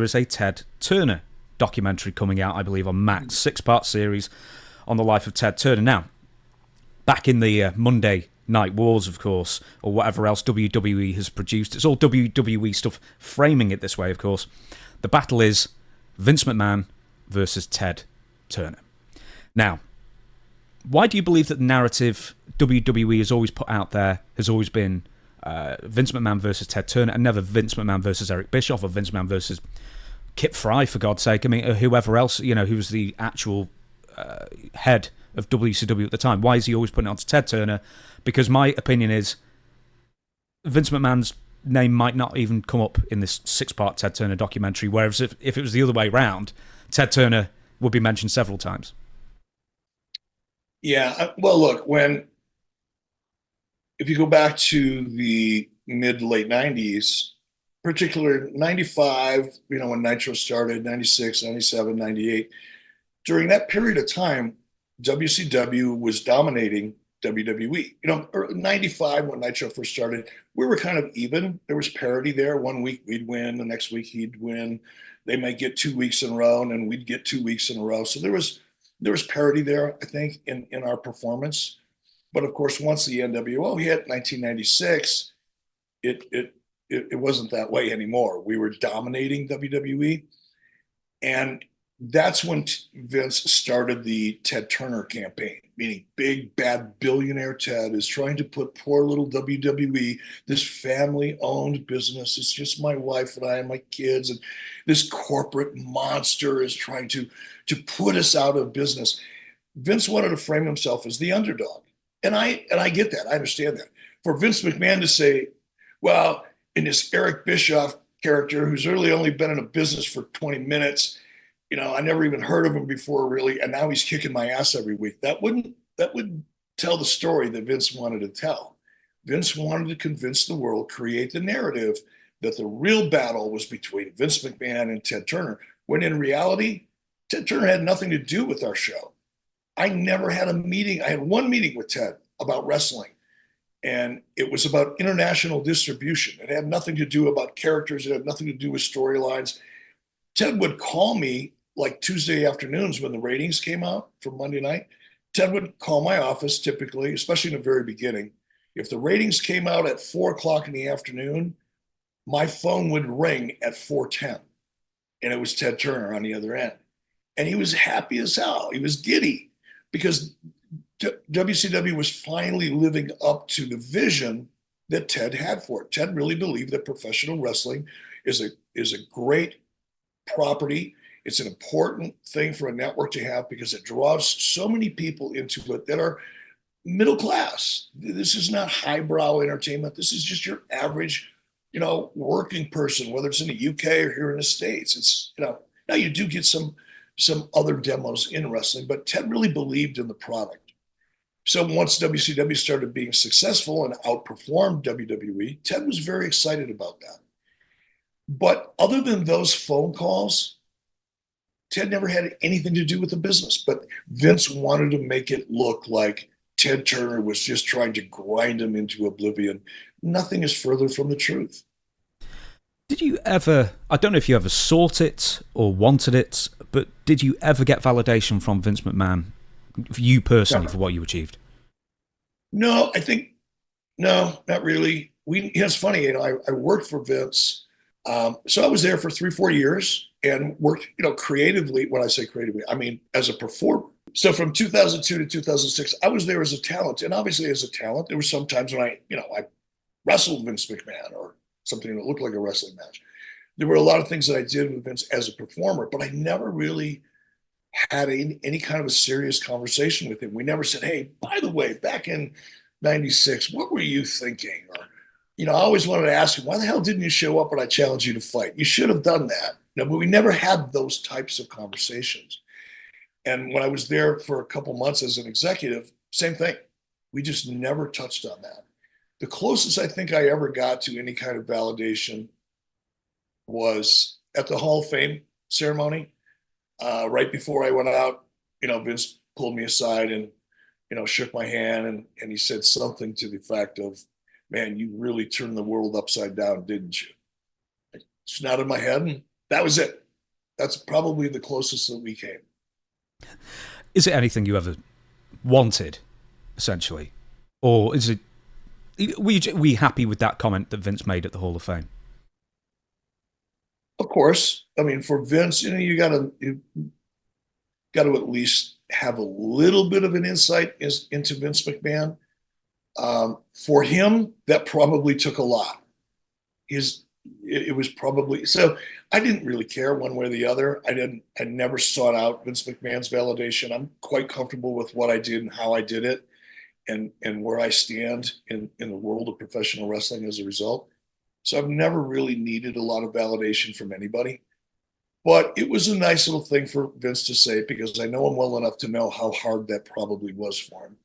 there is a Ted Turner documentary coming out, I believe, on Max, 6-part series on the life of Ted Turner. Now, back in the Monday Night Wars, of course, or whatever else WWE has produced, it's all WWE stuff framing it this way, of course. The battle is Vince McMahon versus Ted Turner. Now, why do you believe that the narrative WWE has always put out there has always been Vince McMahon versus Ted Turner, and never Vince McMahon versus Eric Bischoff or Vince McMahon versus Kip Fry, for God's sake? I mean, whoever else, who was the actual head of WCW at the time. Why is he always putting it on to Ted Turner? Because my opinion is Vince McMahon's name might not even come up in this 6-part Ted Turner documentary, whereas if it was the other way around, Ted Turner would be mentioned several times. Yeah, well, look, if you go back to the mid to late 90s, particularly 95, when Nitro started, 96, 97, 98, during that period of time, WCW was dominating WWE. 95 when Nitro first started, we were kind of even. There was parity there. One week we'd win, the next week he'd win. They might get 2 weeks in a row, and then we'd get 2 weeks in a row. So there was parity there, I think, in our performance. But of course, once the NWO hit 1996, it wasn't that way anymore. We were dominating WWE, and that's when Vince started the Ted Turner campaign, meaning big, bad billionaire Ted is trying to put poor little WWE, this family-owned business. It's just my wife and I and my kids, and this corporate monster is trying to put us out of business. Vince wanted to frame himself as the underdog. And I get that. I understand that. For Vince McMahon to say, well, in this Eric Bischoff character, who's really only been in a business for 20 minutes, I never even heard of him before, really, and now he's kicking my ass every week. That would tell the story that Vince wanted to tell. Vince wanted to convince the world, create the narrative that the real battle was between Vince McMahon and Ted Turner, when in reality, Ted Turner had nothing to do with our show. I never had a meeting. I had one meeting with Ted about wrestling, and it was about international distribution. It had nothing to do about characters. It had nothing to do with storylines. Ted would call me like Tuesday afternoons when the ratings came out for Monday night. Ted would call my office typically, especially in the very beginning. If the ratings came out at 4 o'clock in the afternoon, my phone would ring at 4:10, and it was Ted Turner on the other end. And he was happy as hell. He was giddy because WCW was finally living up to the vision that Ted had for it. Ted really believed that professional wrestling is a great property. It's an important thing for a network to have because it draws so many people into it that are middle class. This is not highbrow entertainment. This is just your average, working person, whether it's in the UK or here in the States. It's, now you do get some other demos in wrestling, but Ted really believed in the product. So once WCW started being successful and outperformed WWE, Ted was very excited about that. But other than those phone calls, Ted never had anything to do with the business. But Vince wanted to make it look like Ted Turner was just trying to grind him into oblivion. Nothing is further from the truth. Did you ever, I don't know if you ever sought it or wanted it, but did you ever get validation from Vince McMahon, you personally, for what you achieved? No, no, not really. It's funny, I worked for Vince. So I was there for 3-4 years and worked, creatively. When I say creatively, I mean as a performer. So from 2002 to 2006, I was there as a talent. And obviously as a talent, there were some times when I wrestled Vince McMahon or something that looked like a wrestling match. There were a lot of things that I did with Vince as a performer, but I never really had any kind of a serious conversation with him. We never said, hey, by the way, back in 96, what were you thinking? Or, I always wanted to ask him, why the hell didn't you show up when I challenged you to fight? You should have done that. But we never had those types of conversations. And when I was there for a couple months as an executive, same thing. We just never touched on that. The closest I think I ever got to any kind of validation was at the Hall of Fame ceremony. Right before I went out, Vince pulled me aside and, shook my hand and he said something to the effect of, man, you really turned the world upside down, didn't you? I just nodded my head and That was it. That's probably the closest that we came. Is it anything you ever wanted, essentially? Or is it, were you happy with that comment that Vince made at the Hall of Fame? Of course, I mean, for Vince, you got to at least have a little bit of an insight into Vince McMahon. For him, that probably took a lot. It was probably so. I didn't really care one way or the other. I never sought out Vince McMahon's validation. I'm quite comfortable with what I did and how I did it, and where I stand in the world of professional wrestling as a result. So I've never really needed a lot of validation from anybody. But it was a nice little thing for Vince to say because I know him well enough to know how hard that probably was for him.